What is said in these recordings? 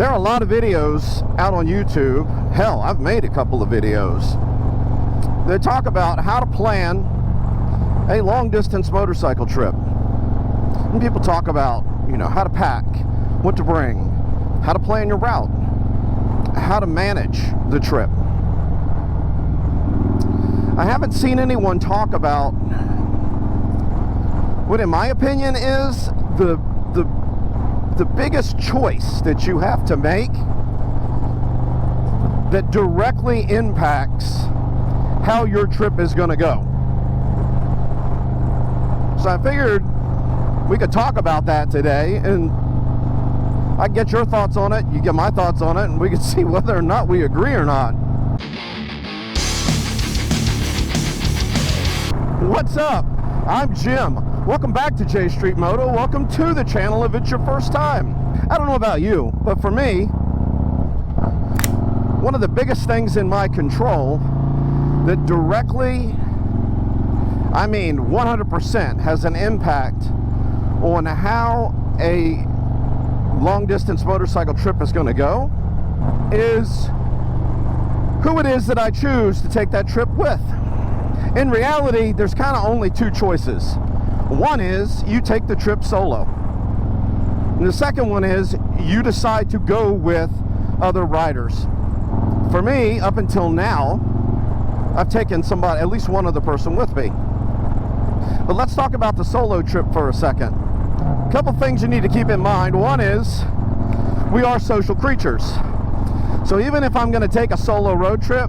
There are a lot of videos out on YouTube. Hell, I've made a couple of videos that talk about how to plan a long-distance motorcycle trip. And people talk about, how to pack, what to bring, how to plan your route, how to manage the trip. I haven't seen anyone talk about what, in my opinion, is the biggest choice that you have to make that directly impacts how your trip is going to go. So I figured we could talk about that today, and I get your thoughts on it, you get my thoughts on it, and we can see whether or not we agree or not. What's up? I'm Jim. Welcome back to J Street Moto. Welcome to the channel if it's your first time. I don't know about you, but for me, one of the biggest things in my control that directly, 100% has an impact on how a long-distance motorcycle trip is going to go is who it is that I choose to take that trip with. In reality, there's kind of only two choices. One is you take the trip solo. And the second one is you decide to go with other riders. For me, up until now, I've taken somebody, at least one other person with me. But let's talk about the solo trip for a second. A couple things you need to keep in mind. One is we are social creatures. So even if I'm going to take a solo road trip,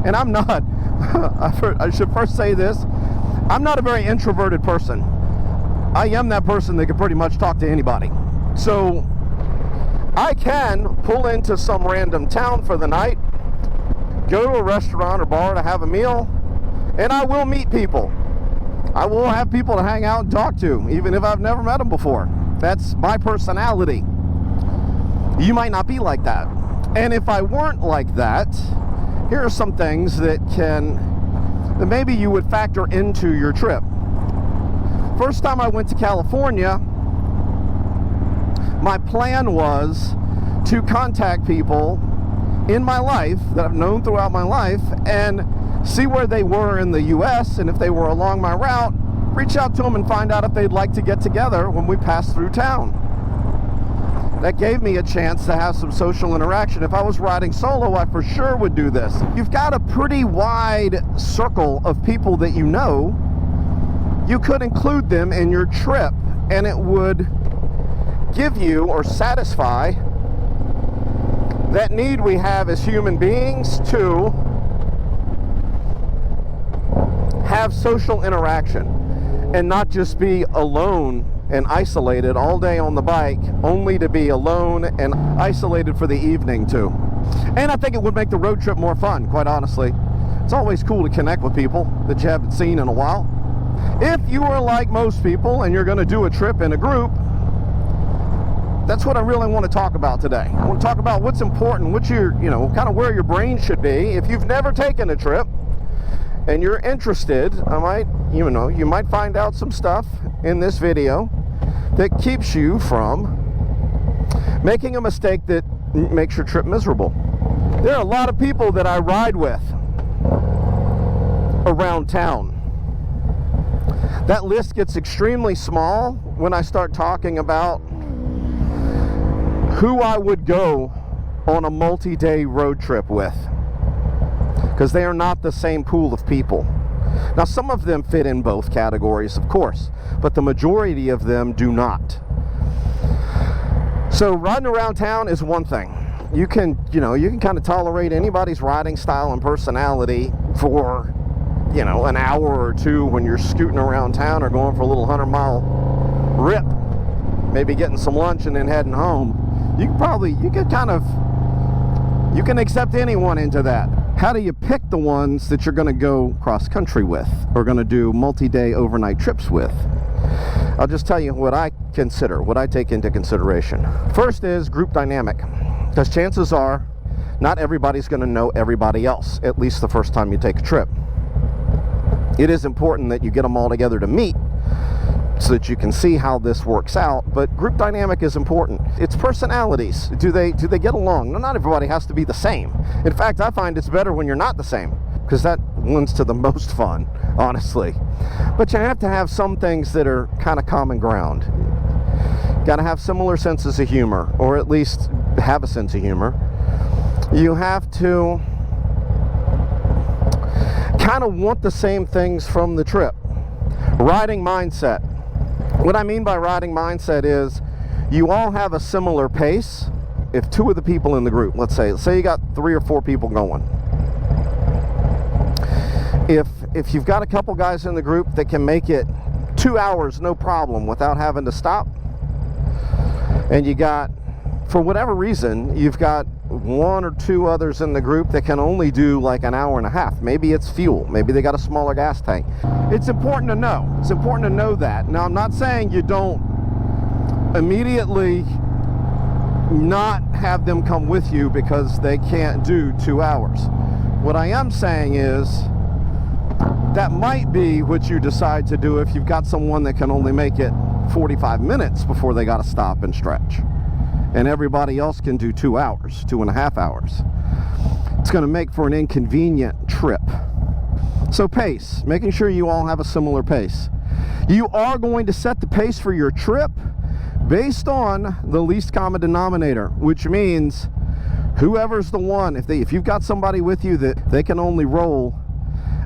and I'm not, I should first say this, I'm not a very introverted person. I am that person that can pretty much talk to anybody. So I can pull into some random town for the night, go to a restaurant or bar to have a meal, and I will meet people. I will have people to hang out and talk to, even if I've never met them before. That's my personality. You might not be like that. And if I weren't like that, here are some things that maybe you would factor into your trip. First time I went to California, my plan was to contact people in my life that I've known throughout my life and see where they were in the US, and if they were along my route, reach out to them and find out if they'd like to get together when we pass through town. That gave me a chance to have some social interaction. If I was riding solo, I for sure would do this. You've got a pretty wide circle of people that you know. You could include them in your trip, and it would give you or satisfy that need we have as human beings to have social interaction and not just be alone and isolated all day on the bike, only to be alone and isolated for the evening too. And I think it would make the road trip more fun, quite honestly. It's always cool to connect with people that you haven't seen in a while. If you are like most people and you're going to do a trip in a group, that's what I really want to talk about today. I want to talk about what's important, what your, kind of where your brain should be. If you've never taken a trip and you're interested, you might find out some stuff in this video that keeps you from making a mistake that makes your trip miserable. There are a lot of people that I ride with around town. That list gets extremely small when I start talking about who I would go on a multi-day road trip with, because they are not the same pool of people. Now, some of them fit in both categories, of course, but the majority of them do not. So riding around town is one thing. You can kind of tolerate anybody's riding style and personality for, an hour or two when you're scooting around town or going for a little 100-mile rip, maybe getting some lunch and then heading home. You can accept anyone into that. How do you pick the ones that you're going to go cross-country with or going to do multi-day overnight trips with? I'll just tell you what I consider, what I take into consideration. First is group dynamic, because chances are not everybody's going to know everybody else, at least the first time you take a trip. It is important that you get them all together to meet so that you can see how this works out. But group dynamic is important. It's personalities. Do they get along? Now, not everybody has to be the same. In fact, I find it's better when you're not the same, because that lends to the most fun, honestly. But you have to have some things that are kind of common ground. Got to have similar senses of humor, or at least have a sense of humor. You have to kind of want the same things from the trip. Riding mindset. What I mean by riding mindset is you all have a similar pace. If two of the people in the group, let's say you got 3 or 4 people going. If you've got a couple guys in the group that can make it 2 hours no problem without having to stop, and you got, for whatever reason, you've got 1 or 2 others in the group that can only do like an hour and a half. Maybe it's fuel. Maybe they got a smaller gas tank. It's important to know. It's important to know that. Now, I'm not saying you don't immediately not have them come with you because they can't do 2 hours. What I am saying is that might be what you decide to do if you've got someone that can only make it 45 minutes before they got to stop and stretch, and everybody else can do 2 hours, 2.5 hours. It's going to make for an inconvenient trip. So pace, making sure you all have a similar pace. You are going to set the pace for your trip based on the least common denominator, which means whoever's the one, if you've got somebody with you that they can only roll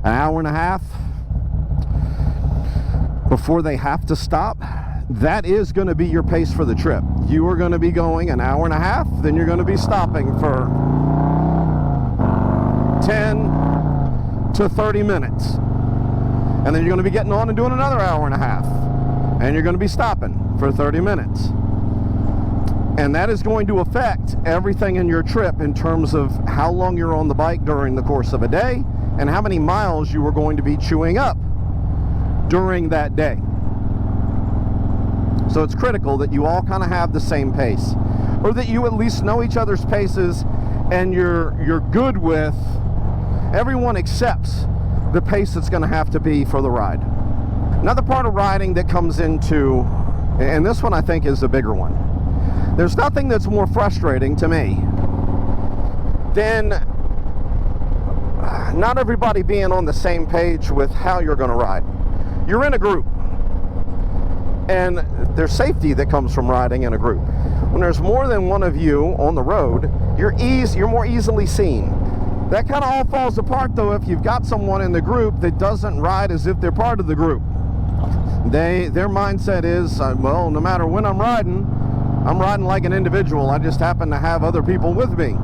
an hour and a half before they have to stop, that is going to be your pace for the trip. You are going to be going an hour and a half, then you're going to be stopping for 10 to 30 minutes. And then you're going to be getting on and doing another hour and a half. And you're going to be stopping for 30 minutes. And that is going to affect everything in your trip in terms of how long you're on the bike during the course of a day and how many miles you are going to be chewing up during that day. So it's critical that you all kind of have the same pace, or that you at least know each other's paces and you're good with, everyone accepts the pace that's going to have to be for the ride. Another part of riding that comes into, and this one I think is a bigger one, there's nothing that's more frustrating to me than not everybody being on the same page with how you're going to ride. You're in a group, and there's safety that comes from riding in a group. When there's more than one of you on the road, you're more easily seen. That kind of all falls apart though if you've got someone in the group that doesn't ride as if they're part of the group. Their mindset is, well, no matter when I'm riding like an individual. I just happen to have other people with me.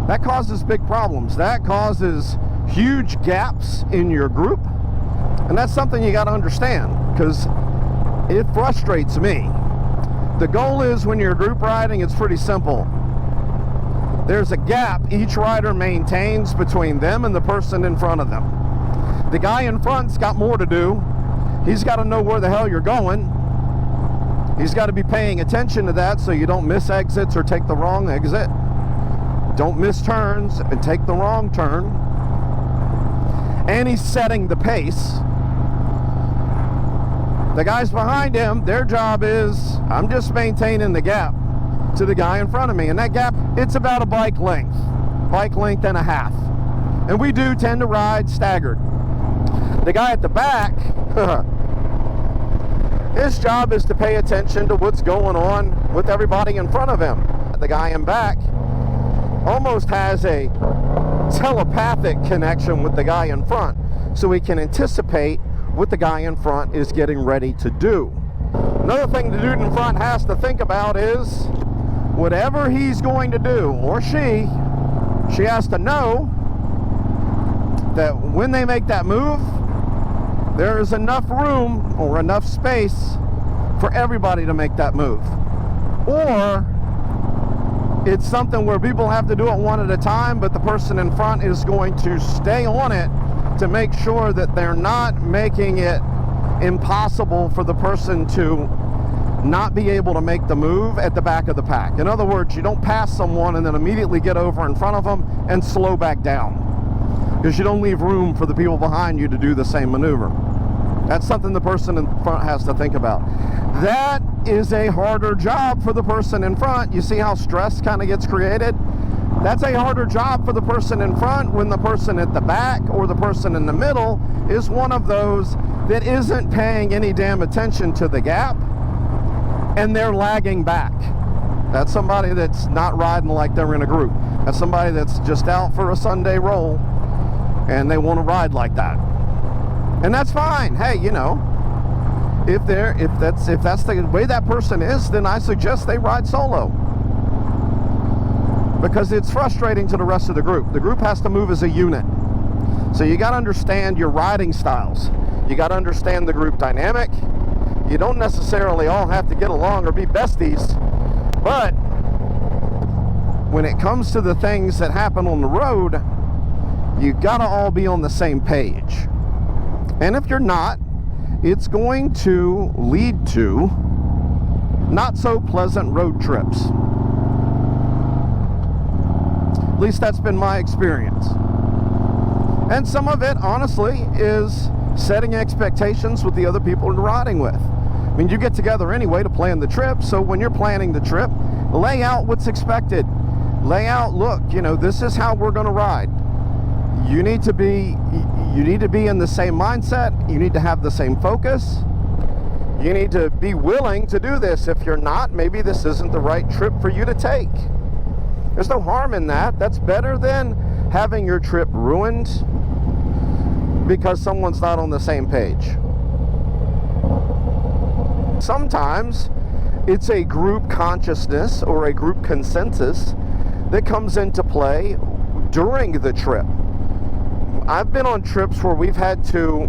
That causes big problems. That causes huge gaps in your group. And that's something you got to understand, because it frustrates me. The goal is, when you're group riding, it's pretty simple. There's a gap each rider maintains between them and the person in front of them. The guy in front's got more to do. He's got to know where the hell you're going. He's got to be paying attention to that so you don't miss exits or take the wrong exit. Don't miss turns and take the wrong turn. And he's setting the pace. The guys behind him, their job is, I'm just maintaining the gap to the guy in front of me. And that gap, it's about a bike length and a half. And we do tend to ride staggered. The guy at the back, his job is to pay attention to what's going on with everybody in front of him. The guy in back almost has a telepathic connection with the guy in front, so he can anticipate what the guy in front is getting ready to do. Another thing the dude in front has to think about is, whatever he's going to do, or she has to know that when they make that move, there is enough room or enough space for everybody to make that move. Or it's something where people have to do it one at a time, but the person in front is going to stay on it to make sure that they're not making it impossible for the person to not be able to make the move at the back of the pack. In other words, you don't pass someone and then immediately get over in front of them and slow back down, because you don't leave room for the people behind you to do the same maneuver. That's something the person in front has to think about. That is a harder job for the person in front. You see how stress kind of gets created? That's a harder job for the person in front when the person at the back or the person in the middle is one of those that isn't paying any damn attention to the gap and they're lagging back. That's somebody that's not riding like they're in a group. That's somebody that's just out for a Sunday roll and they want to ride like that. And that's fine. Hey, you know, if that's the way that person is, then I suggest they ride solo. Because it's frustrating to the rest of the group. The group has to move as a unit. So you got to understand your riding styles. You got to understand the group dynamic. You don't necessarily all have to get along or be besties. But when it comes to the things that happen on the road, you got to all be on the same page. And if you're not, it's going to lead to not so pleasant road trips. At least that's been my experience. And some of it, honestly, is setting expectations with the other people you're riding with. I mean, you get together anyway to plan the trip, so when you're planning the trip, lay out what's expected. Lay out, look, you know, this is how we're going to ride. You need to be in the same mindset. You need to have the same focus. You need to be willing to do this. If you're not, maybe this isn't the right trip for you to take. There's no harm in that. That's better than having your trip ruined because someone's not on the same page. Sometimes it's a group consciousness or a group consensus that comes into play during the trip. I've been on trips where we've had to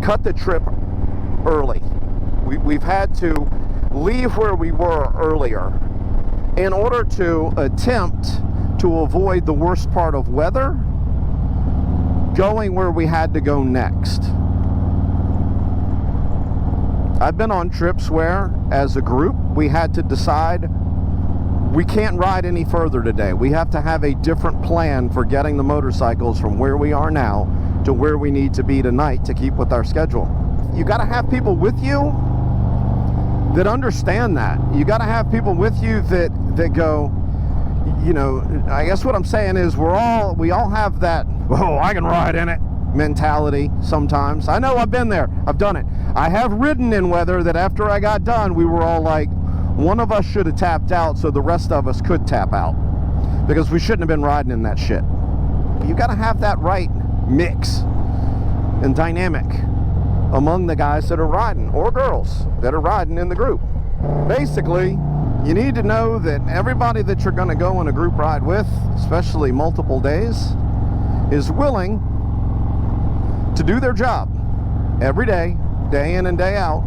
cut the trip early. We've had to leave where we were earlier in order to attempt to avoid the worst part of weather, going where we had to go next. I've been on trips where, as a group, we had to decide we can't ride any further today. We have to have a different plan for getting the motorcycles from where we are now to where we need to be tonight to keep with our schedule. You got to have people with you that understand that. You got to have people with you that go, you know, I guess what I'm saying is we all have that, oh, I can ride in it mentality sometimes. I know, I've been there. I've done it. I have ridden in weather that after I got done, we were all like, one of us should have tapped out so the rest of us could tap out because we shouldn't have been riding in that shit. You got to have that right mix and dynamic among the guys that are riding, or girls that are riding in the group. Basically, you need to know that everybody that you're going to go on a group ride with, especially multiple days, is willing to do their job every day, day in and day out,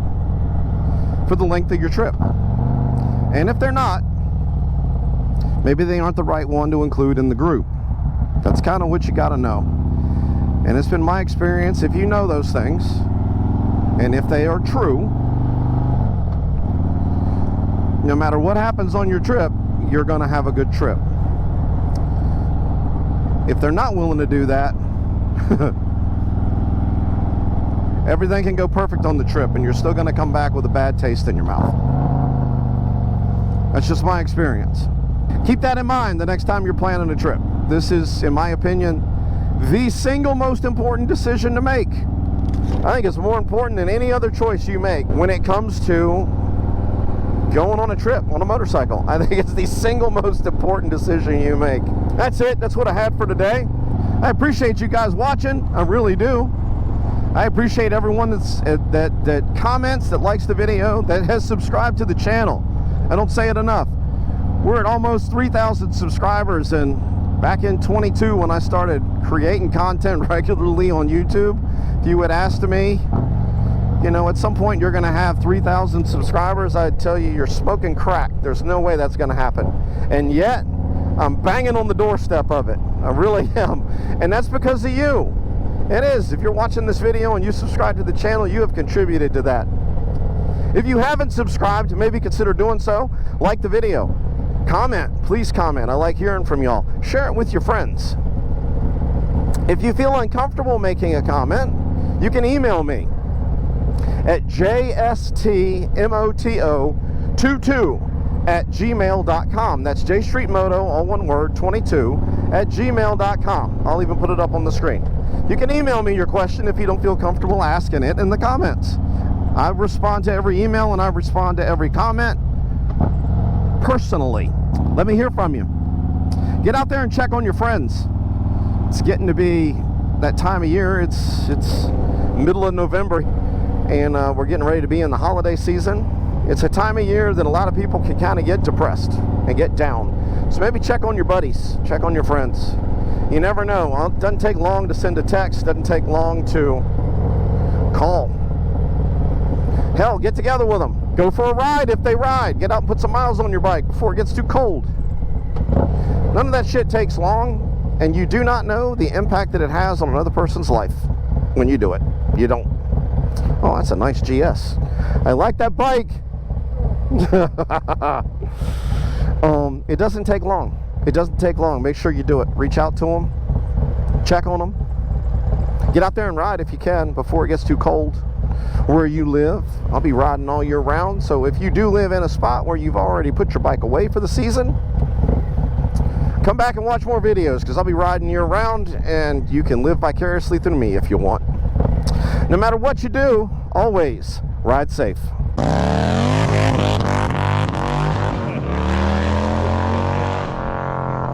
for the length of your trip. And if they're not, maybe they aren't the right one to include in the group. That's kind of what you got to know. And it's been my experience, if you know those things, and if they are true, no matter what happens on your trip, you're going to have a good trip. If they're not willing to do that, everything can go perfect on the trip and you're still going to come back with a bad taste in your mouth. That's just my experience. Keep that in mind the next time you're planning a trip. This is, in my opinion, the single most important decision to make. I think it's more important than any other choice you make when it comes to going on a trip on a motorcycle. I think it's the single most important decision you make. That's it. That's what I had for today. I appreciate you guys watching. I really do. I appreciate everyone that comments, that likes the video, that has subscribed to the channel. I don't say it enough. We're at almost 3,000 subscribers, and back in 22 when I started creating content regularly on YouTube, if you had asked me, you know, at some point you're going to have 3,000 subscribers, I'd tell you you're smoking crack. There's no way that's going to happen. And yet, I'm banging on the doorstep of it. I really am. And that's because of you. It is. If you're watching this video and you subscribe to the channel, you have contributed to that. If you haven't subscribed, maybe consider doing so. Like the video. Comment. Please comment. I like hearing from y'all. Share it with your friends. If you feel uncomfortable making a comment, you can email me at jstmoto22@gmail.com. That's jstreetmoto, all one word, 22@gmail.com. I'll even put it up on the screen. You can email me your question if you don't feel comfortable asking it in the comments. I respond to every email and I respond to every comment personally. Let me hear from you. Get out there and check on your friends. It's getting to be that time of year. It's middle of November, and we're getting ready to be in the holiday season. It's a time of year that a lot of people can kind of get depressed and get down. So maybe check on your buddies, check on your friends. You never know. Well, it doesn't take long to send a text, doesn't take long to call. Hell, get together with them. Go for a ride if they ride. Get out and put some miles on your bike before it gets too cold. None of that shit takes long, and you do not know the impact that it has on another person's life when you do it. You don't. Oh, that's a nice GS. I like that bike. It doesn't take long. It doesn't take long. Make sure you do it. Reach out to them. Check on them. Get out there and ride if you can before it gets too cold where you live. I'll be riding all year round, so if you do live in a spot where you've already put your bike away for the season, come back and watch more videos, because I'll be riding year round, and you can live vicariously through me if you want. No matter what you do, always ride safe.